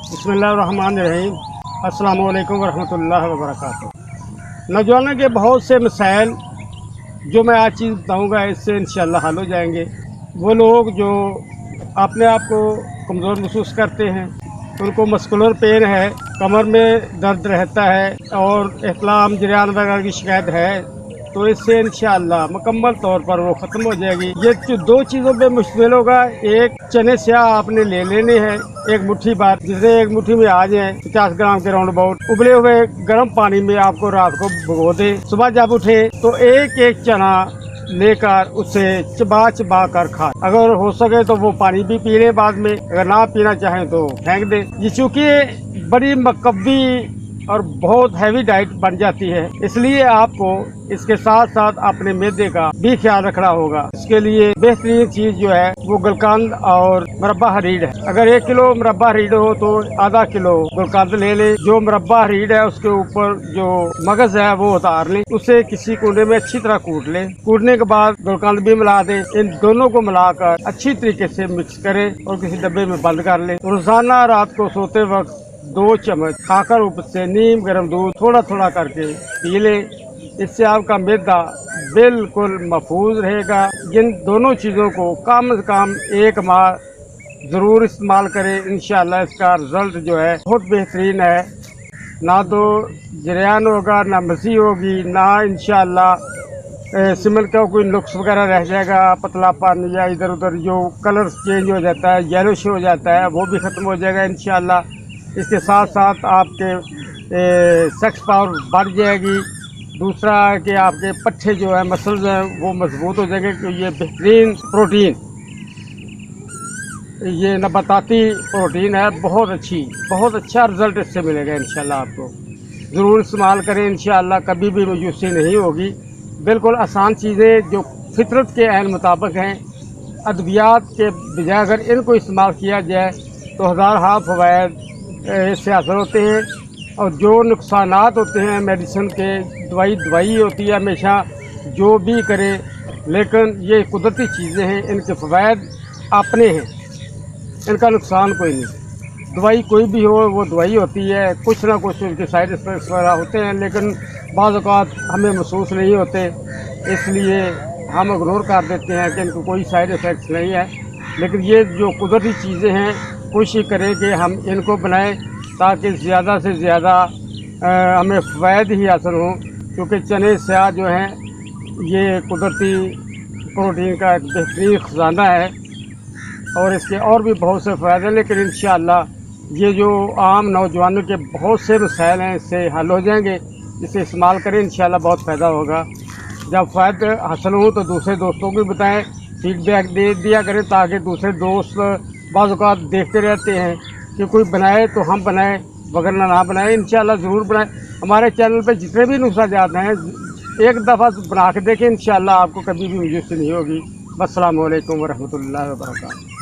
बिस्मिल्लाहिर्रहमानिर्रहीम। अस्सलाम वालेकुम वरहमतुल्लाहि वबरकातुहू। नौजवानों के बहुत से मसाइल जो मैं आज चीज़ बताऊँगा इससे इंशाअल्लाह हल हो जाएंगे। वो लोग जो अपने आप को कमज़ोर महसूस करते हैं, उनको मस्कुलर पेन है, कमर में दर्द रहता है और इहतलाम जरियान वगैरह की शिकायत है, तो इससे इंशाअल्लाह मुकम्मल तौर पर वो ख़त्म हो जाएगी। ये जो दो चीज़ों पे मुश्तमिल होगा, एक चने स्याह आपने ले लेने हैं एक मुट्ठी भर, जिसे एक मुट्ठी में आ जाए 50 ग्राम के राउंड अबाउट, उबले हुए गर्म पानी में आपको रात को भिगो दे। सुबह जब उठे तो एक एक चना लेकर उसे चबा चबा कर खा। अगर हो सके तो वो पानी भी पी ले बाद में, अगर ना पीना चाहें तो फेंक दे। ये चूँकि बड़ी मकबी और बहुत हैवी डाइट बन जाती है, इसलिए आपको इसके साथ साथ अपने मैदे का भी ख्याल रखना होगा। इसके लिए बेहतरीन चीज जो है वो गुलकंद और मुरब्बा हरीड है। अगर 1 किलो मुरब्बा हरीड हो तो आधा किलो गुलकंद ले ले। जो मुरब्बा हरीड है उसके ऊपर जो मगज है वो उतार ले, उसे किसी कूड़े में अच्छी तरह कूट ले। कूटने के बाद गुलकंद भी मिला दे। इन दोनों को मिलाकर अच्छी तरीके से मिक्स करे और किसी डब्बे में बंद कर ले। रोजाना रात को सोते वक्त 2 चम्मच खाकर ऊपर से नीम गर्म दूध थोड़ा थोड़ा करके पी ले। इससे आपका मैदा बिल्कुल महफूज रहेगा। इन दोनों चीज़ों को कम से कम 1 माह ज़रूर इस्तेमाल करें। इंशाअल्लाह इसका रिज़ल्ट जो है बहुत बेहतरीन है। ना तो जरियान होगा, ना मसी होगी, ना इंशाअल्लाह सिमल का कोई नुक्स वगैरह रह जाएगा, पतलापन या इधर उधर जो कलर चेंज हो जाता है, येलोश हो जाता है, वो भी ख़त्म हो जाएगा इंशाअल्लाह। इसके साथ साथ आपके सेक्स पावर बढ़ जाएगी। दूसरा है कि आपके पट्टे जो है मसल्स हैं वो मजबूत हो जाएंगे, क्योंकि ये बेहतरीन प्रोटीन, ये नबाताती प्रोटीन है, बहुत अच्छा रिज़ल्ट इससे मिलेगा इंशाल्लाह। आपको ज़रूर इस्तेमाल करें इंशाल्लाह, कभी भी मायूसी नहीं होगी। बिल्कुल आसान चीज़ें जो फितरत के ऐन मुताबिक हैं, अद्वियात के बजाय अगर इनको इस्तेमाल किया जाए तो हज़ार फ़वाइद इससे हासिल होते हैं। और जो नुकसानात होते हैं मेडिसिन के, दवाई होती है हमेशा, जो भी करे, लेकिन ये कुदरती चीज़ें हैं, इनके फ़वाइद अपने हैं, इनका नुकसान कोई नहीं। दवाई कोई भी हो वो दवाई होती है, कुछ ना कुछ उनके साइड इफ़ेक्ट्स वगैरह होते हैं, लेकिन बाज़ औक़ात हमें महसूस नहीं होते, इसलिए हम इग्नोर कर देते हैं कि इनको कोई साइड इफ़ेक्ट्स नहीं है। लेकिन ये जो कुदरती चीज़ें हैं, कोशिश करें कि हम इनको बनाएं ताकि ज़्यादा से ज़्यादा हमें फ़वाइद ही हासिल हों। क्योंकि चने स्याह जो हैं ये कुदरती प्रोटीन का एक बेहतरीन ख़जाना है और इसके और भी बहुत से फ़ायदे हैं। लेकिन इंशाअल्लाह ये जो आम नौजवानों के बहुत से मसाइल हैं इससे हल हो जाएंगे। इसे इस्तेमाल करें, इंशाअल्लाह बहुत फ़ायदा होगा। जब फ़ायदे हासिल हों तो दूसरे दोस्तों को भी बताएं, फीडबैक दे दिया करें, ताकि दूसरे दोस्त बाज़ औक़ात देखते रहते हैं कि कोई बनाए तो हम बनाएं, वगरना ना बनाएं। इंशाअल्लाह ज़रूर बनाएं। हमारे चैनल पे जितने भी नुस्खा जाते हैं एक दफ़ा बना के देखें, इंशाअल्लाह आपको कभी भी मायूसी नहीं होगी। अस्सलामु अलैकुम वरहमतुल्लाहि वबरकातुहू।